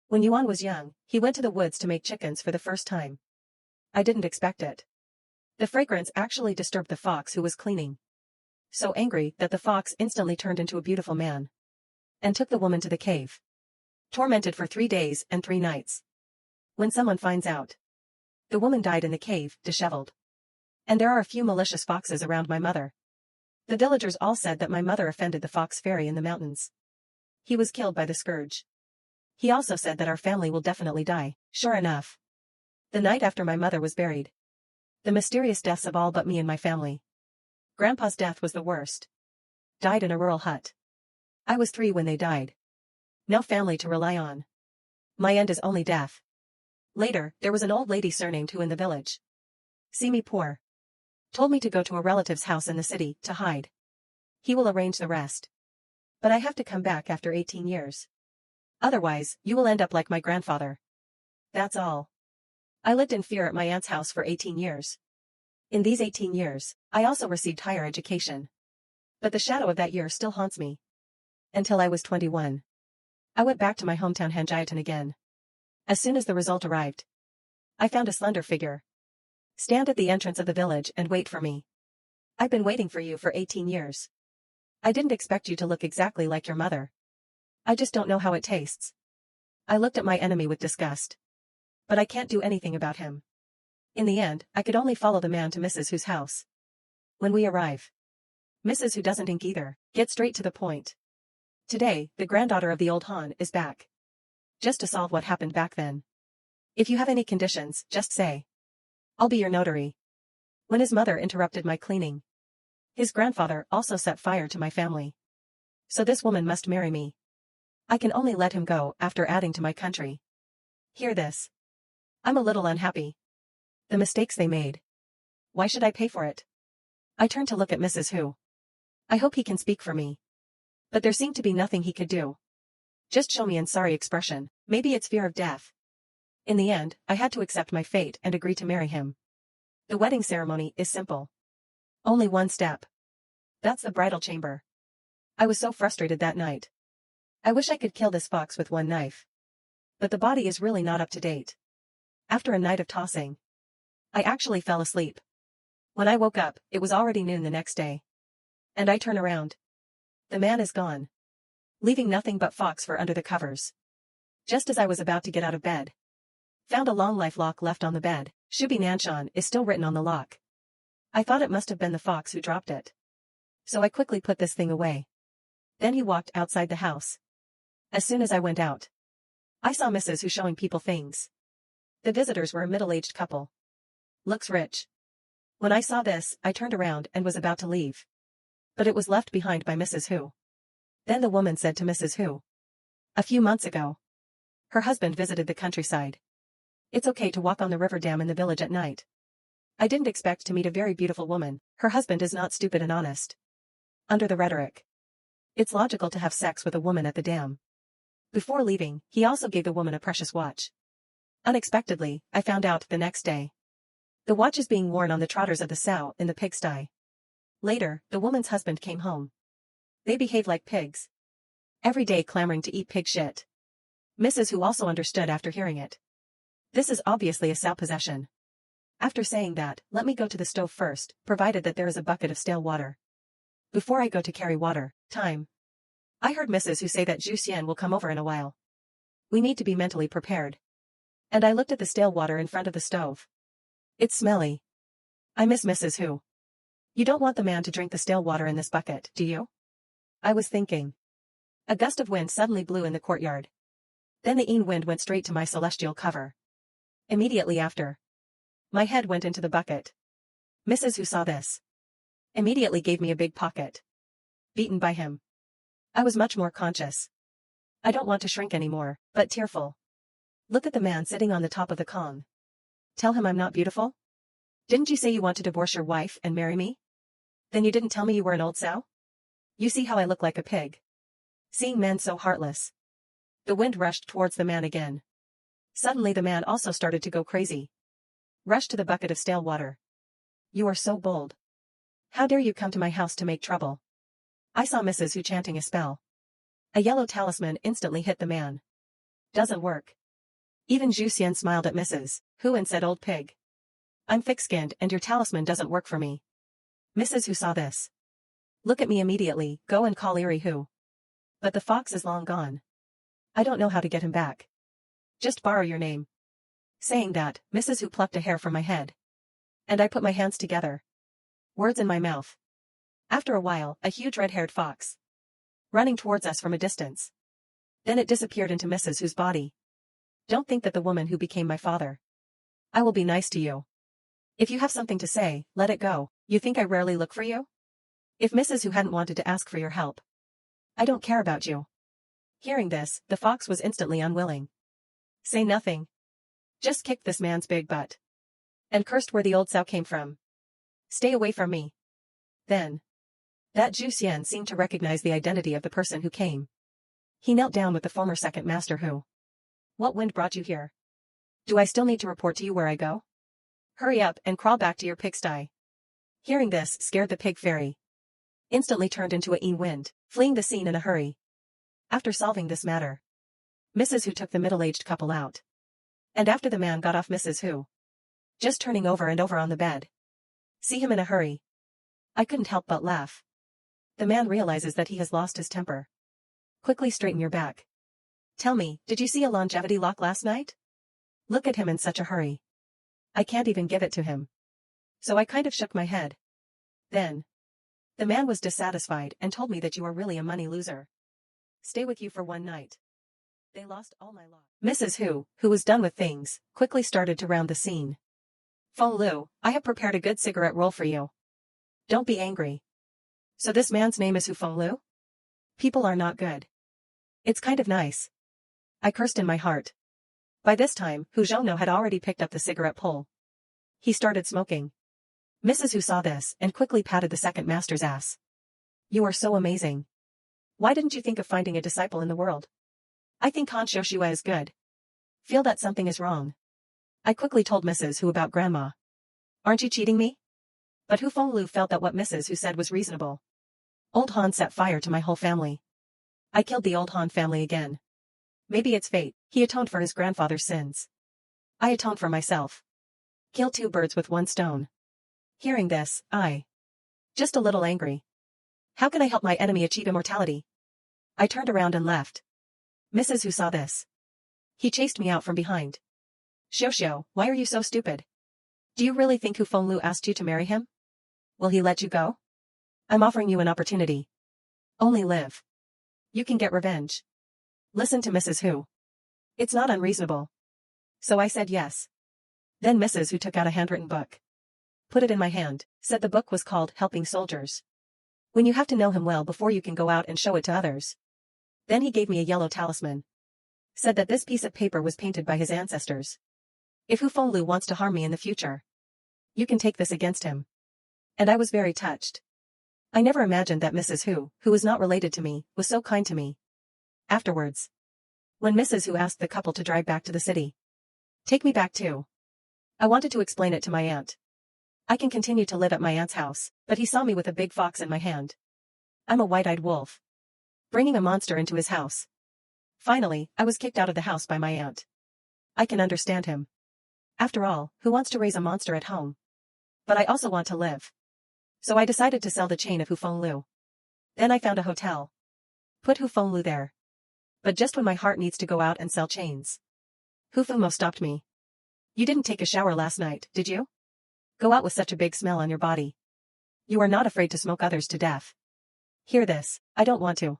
When Yuan was young, he went to the woods to make chickens for the first time. I didn't expect it. The fragrance actually disturbed the fox who was cleaning. So angry that the fox instantly turned into a beautiful man. And took the woman to the cave. Tormented for 3 days and 3 nights. When someone finds out. The woman died in the cave, disheveled. And there are a few malicious foxes around my mother. The villagers all said that my mother offended the fox fairy in the mountains. He was killed by the scourge. He also said that our family will definitely die. Sure enough. The night after my mother was buried. The mysterious deaths of all but me and my family. Grandpa's death was the worst. Died in a rural hut. I was 3 when they died. No family to rely on. My end is only death. Later, there was an old lady surnamed Who in the village. See me poor. Told me to go to a relative's house in the city, to hide. He will arrange the rest. But I have to come back after 18 years. Otherwise, you will end up like my grandfather. That's all. I lived in fear at my aunt's house for 18 years. In these 18 years, I also received higher education. But the shadow of that year still haunts me. Until I was 21. I went back to my hometown Hanjiatan again. As soon as the result arrived, I found a slender figure. Stand at the entrance of the village and wait for me. I've been waiting for you for 18 years. I didn't expect you to look exactly like your mother. I just don't know how it tastes. I looked at my enemy with disgust. But I can't do anything about him. In the end, I could only follow the man to Mrs. Hu's house. When we arrive, Mrs. Hu doesn't ink either, get straight to the point. Today, the granddaughter of the old Han is back. Just to solve what happened back then. If you have any conditions, just say. I'll be your notary. When his mother interrupted my cleaning. His grandfather also set fire to my family. So this woman must marry me. I can only let him go after adding to my country. Hear this. I'm a little unhappy. The mistakes they made. Why should I pay for it? I turned to look at Mrs. Hu. I hope he can speak for me. But there seemed to be nothing he could do. Just show me an sorry expression, maybe it's fear of death. In the end, I had to accept my fate and agree to marry him. The wedding ceremony is simple. Only one step. That's the bridal chamber. I was so frustrated that night. I wish I could kill this fox with one knife. But the body is really not up to date. After a night of tossing, I actually fell asleep. When I woke up, it was already noon the next day. And I turn around. The man is gone. Leaving nothing but fox fur under the covers. Just as I was about to get out of bed. Found a long life lock left on the bed. Shubi Nanshan is still written on the lock. I thought it must have been the fox who dropped it. So I quickly put this thing away. Then he walked outside the house. As soon as I went out, I saw Mrs. Hu showing people things. The visitors were a middle-aged couple. Looks rich. When I saw this, I turned around and was about to leave. But it was left behind by Mrs. Hu. Then the woman said to Mrs. Hu. A few months ago, her husband visited the countryside. It's okay to walk on the river dam in the village at night. I didn't expect to meet a very beautiful woman. Her husband is not stupid and honest. Under the rhetoric, it's logical to have sex with a woman at the dam. Before leaving, he also gave the woman a precious watch. Unexpectedly, I found out the next day. The watch is being worn on the trotters of the sow in the pigsty. Later, the woman's husband came home. They behave like pigs. Every day clamoring to eat pig shit. Mrs. Hu also understood after hearing it. This is obviously a sow possession. After saying that, let me go to the stove first, provided that there is a bucket of stale water. Before I go to carry water, time. I heard Mrs. Hu say that Zhu Xian will come over in a while. We need to be mentally prepared. And I looked at the stale water in front of the stove. It's smelly. I miss Mrs. Hu. You don't want the man to drink the stale water in this bucket, do you? I was thinking. A gust of wind suddenly blew in the courtyard. Then the Yin wind went straight to my celestial cover. Immediately after, my head went into the bucket. Mrs. Hu saw this. Immediately gave me a big pocket. Beaten by him. I was much more conscious. I don't want to shrink anymore, but tearful. Look at the man sitting on the top of the Kong. Tell him I'm not beautiful? Didn't you say you want to divorce your wife and marry me? Then you didn't tell me you were an old sow? You see how I look like a pig. Seeing men so heartless. The wind rushed towards the man again. Suddenly the man also started to go crazy. Rushed to the bucket of stale water. You are so bold. How dare you come to my house to make trouble? I saw Mrs. Hu chanting a spell. A yellow talisman instantly hit the man. Doesn't work. Even Zhu Xian smiled at Mrs. Hu and said, "Old pig. I'm thick-skinned and your talisman doesn't work for me." Mrs. Hu saw this. "Look at me immediately, go and call Eerie Hu. But the fox is long gone. I don't know how to get him back. Just borrow your name." Saying that, Mrs. Hu plucked a hair from my head. And I put my hands together. Words in my mouth. After a while, a huge red-haired fox. Running towards us from a distance. Then it disappeared into Mrs. Hu's body. Don't think that the woman who became my father. I will be nice to you. If you have something to say, let it go. You think I rarely look for you? If Mrs. Hu hadn't wanted to ask for your help. I don't care about you. Hearing this, the fox was instantly unwilling. Say nothing. Just kicked this man's big butt. And cursed where the old sow came from. Stay away from me. Then. That Zhu Xian seemed to recognize the identity of the person who came. He knelt down with the former second master who. What wind brought you here? Do I still need to report to you where I go? Hurry up and crawl back to your pigsty. Hearing this scared the pig fairy. Instantly turned into a wind, fleeing the scene in a hurry. After solving this matter, Mrs. Hu took the middle-aged couple out. And after the man got off Mrs. Hu, just turning over and over on the bed. See him in a hurry. I couldn't help but laugh. The man realizes that he has lost his temper. Quickly straighten your back. Tell me, did you see a longevity lock last night? Look at him in such a hurry. I can't even give it to him. So I kind of shook my head. Then. The man was dissatisfied and told me that you are really a money loser. Stay with you for one night. They lost all my luck. Mrs. Hu, who was done with things, quickly started to round the scene. Feng Lu, I have prepared a good cigarette roll for you. Don't be angry. So this man's name is Hu Feng Lu? People are not good. It's kind of nice. I cursed in my heart. By this time, Hu Zhongno had already picked up the cigarette pole. He started smoking. Mrs. Hu saw this and quickly patted the second master's ass. You are so amazing. Why didn't you think of finding a disciple in the world? I think Han Shoushua is good. Feel that something is wrong. I quickly told Mrs. Hu about Grandma. Aren't you cheating me? But Hu Feng Lu felt that what Mrs. Hu said was reasonable. Old Han set fire to my whole family. I killed the old Han family again. Maybe it's fate. He atoned for his grandfather's sins. I atoned for myself. Kill two birds with one stone. Hearing this, I. Just a little angry. How can I help my enemy achieve immortality? I turned around and left. Mrs. Hu saw this. He chased me out from behind. Xiao, why are you so stupid? Do you really think Hu Feng Lu asked you to marry him? Will he let you go? I'm offering you an opportunity. Only live. You can get revenge. Listen to Mrs. Hu. It's not unreasonable. So I said yes. Then Mrs. Hu took out a handwritten book. Put it in my hand, said the book was called Helping Soldiers. When you have to know him well before you can go out and show it to others. Then he gave me a yellow talisman. Said that this piece of paper was painted by his ancestors. If Hu Feng Lu wants to harm me in the future, you can take this against him. And I was very touched. I never imagined that Mrs. Hu, who was not related to me, was so kind to me. Afterwards, when Mrs. Hu asked the couple to drive back to the city. Take me back too. I wanted to explain it to my aunt. I can continue to live at my aunt's house, but he saw me with a big fox in my hand. I'm a white-eyed wolf. Bringing a monster into his house. Finally, I was kicked out of the house by my aunt. I can understand him. After all, who wants to raise a monster at home? But I also want to live. So I decided to sell the chain of Hu Feng Lu. Then I found a hotel. Put Hu Feng Lu there. But just when my heart needs to go out and sell chains. Hu Feng Mo stopped me. You didn't take a shower last night, did you? Go out with such a big smell on your body. You are not afraid to smoke others to death. Hear this, I don't want to.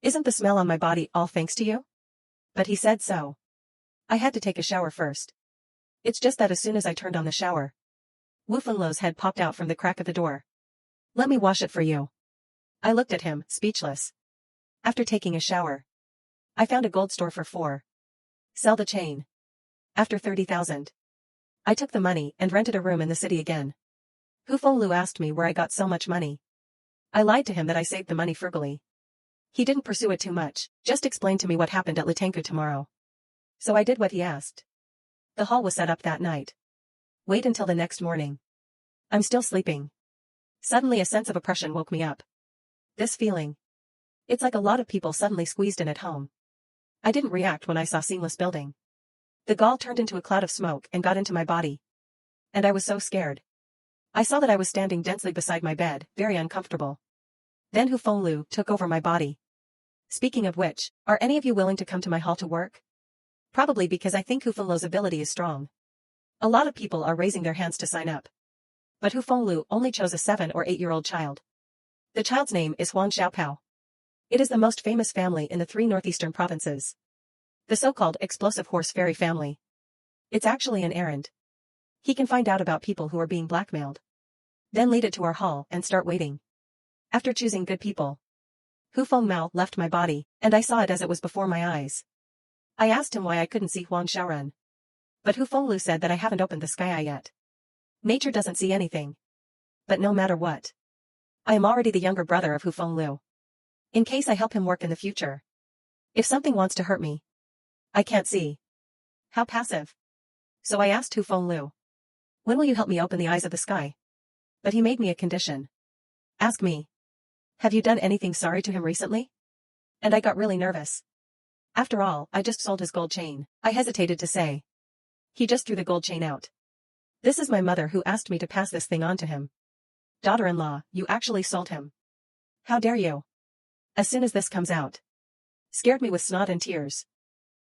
Isn't the smell on my body all thanks to you? But he said so. I had to take a shower first. It's just that as soon as I turned on the shower, Wu Fenglu's head popped out from the crack of the door. Let me wash it for you. I looked at him, speechless. After taking a shower, I found a gold store for 4. Sell the chain. After 30,000. I took the money and rented a room in the city again. Hu Fenglu asked me where I got so much money. I lied to him that I saved the money frugally. He didn't pursue it too much, just explained to me what happened at Litanku tomorrow. So I did what he asked. The hall was set up that night. Wait until the next morning. I'm still sleeping. Suddenly a sense of oppression woke me up. This feeling. It's like a lot of people suddenly squeezed in at home. I didn't react when I saw seamless building. The gall turned into a cloud of smoke and got into my body. And I was so scared. I saw that I was standing densely beside my bed, very uncomfortable. Then Hu Fenglu took over my body. Speaking of which, are any of you willing to come to my hall to work? Probably because I think Hu Fenglu's ability is strong. A lot of people are raising their hands to sign up. But Hu Fenglu only chose a 7 or 8-year-old child. The child's name is Huang Xiaopao. It is the most famous family in the 3 northeastern provinces. The so-called explosive horse fairy family. It's actually an errand. He can find out about people who are being blackmailed. Then lead it to our hall and start waiting. After choosing good people, Hu Fengmao left my body, and I saw it as it was before my eyes. I asked him why I couldn't see Huang Xiaorun. But Hu Fenglu said that I haven't opened the sky eye yet. Nature doesn't see anything. But no matter what, I am already the younger brother of Hu Fenglu. In case I help him work in the future. If something wants to hurt me, I can't see. How passive. So I asked Hu Fenglu, when will you help me open the eyes of the sky? But he made me a condition. Ask me. Have you done anything sorry to him recently? And I got really nervous. After all, I just sold his gold chain. I hesitated to say. He just threw the gold chain out. This is my mother who asked me to pass this thing on to him. Daughter-in-law, you actually sold him. How dare you? As soon as this comes out. Scared me with snot and tears.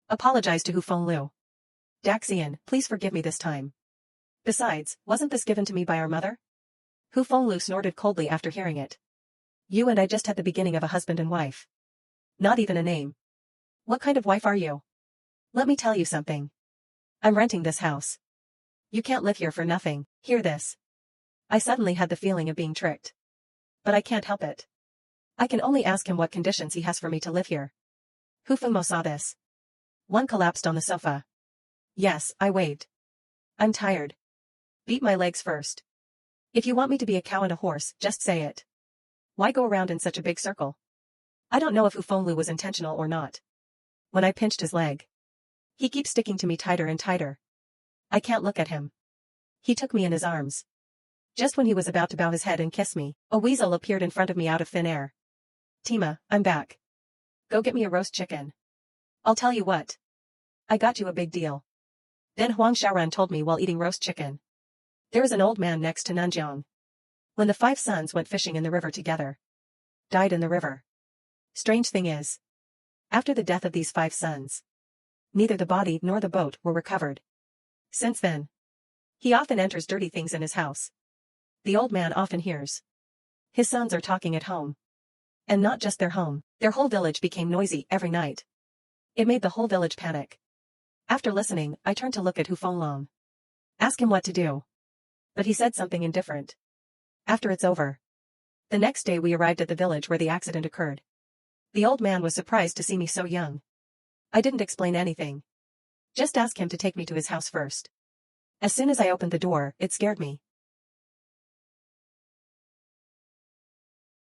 Apologize to Hu Fenglu. Daxian, please forgive me this time. Besides, wasn't this given to me by our mother? Hu Fenglu snorted coldly after hearing it. You and I just had the beginning of a husband and wife. Not even a name. What kind of wife are you? Let me tell you something. I'm renting this house. You can't live here for nothing. Hear this. I suddenly had the feeling of being tricked. But I can't help it. I can only ask him what conditions he has for me to live here. Hu Fengmo saw this. One collapsed on the sofa. Yes, I waved. I'm tired. Beat my legs first. If you want me to be a cow and a horse, just say it. Why go around in such a big circle? I don't know if Hu Fenglu was intentional or not. When I pinched his leg, he keeps sticking to me tighter and tighter. I can't look at him. He took me in his arms. Just when he was about to bow his head and kiss me, a weasel appeared in front of me out of thin air. Tima, I'm back. Go get me a roast chicken. I'll tell you what. I got you a big deal. Then Huang Xiaorun told me while eating roast chicken. There is an old man next to Nanjiang. When the 5 sons went fishing in the river together. Died in the river. Strange thing is. After the death of these 5 sons. Neither the body nor the boat were recovered. Since then. He often enters dirty things in his house. The old man often hears. His sons are talking at home. And not just their home, their whole village became noisy every night. It made the whole village panic. After listening, I turned to look at Hu Fenglu. Ask him what to do. But he said something indifferent. After it's over. The next day we arrived at the village where the accident occurred. The old man was surprised to see me so young. I didn't explain anything. Just ask him to take me to his house first. As soon as I opened the door, it scared me.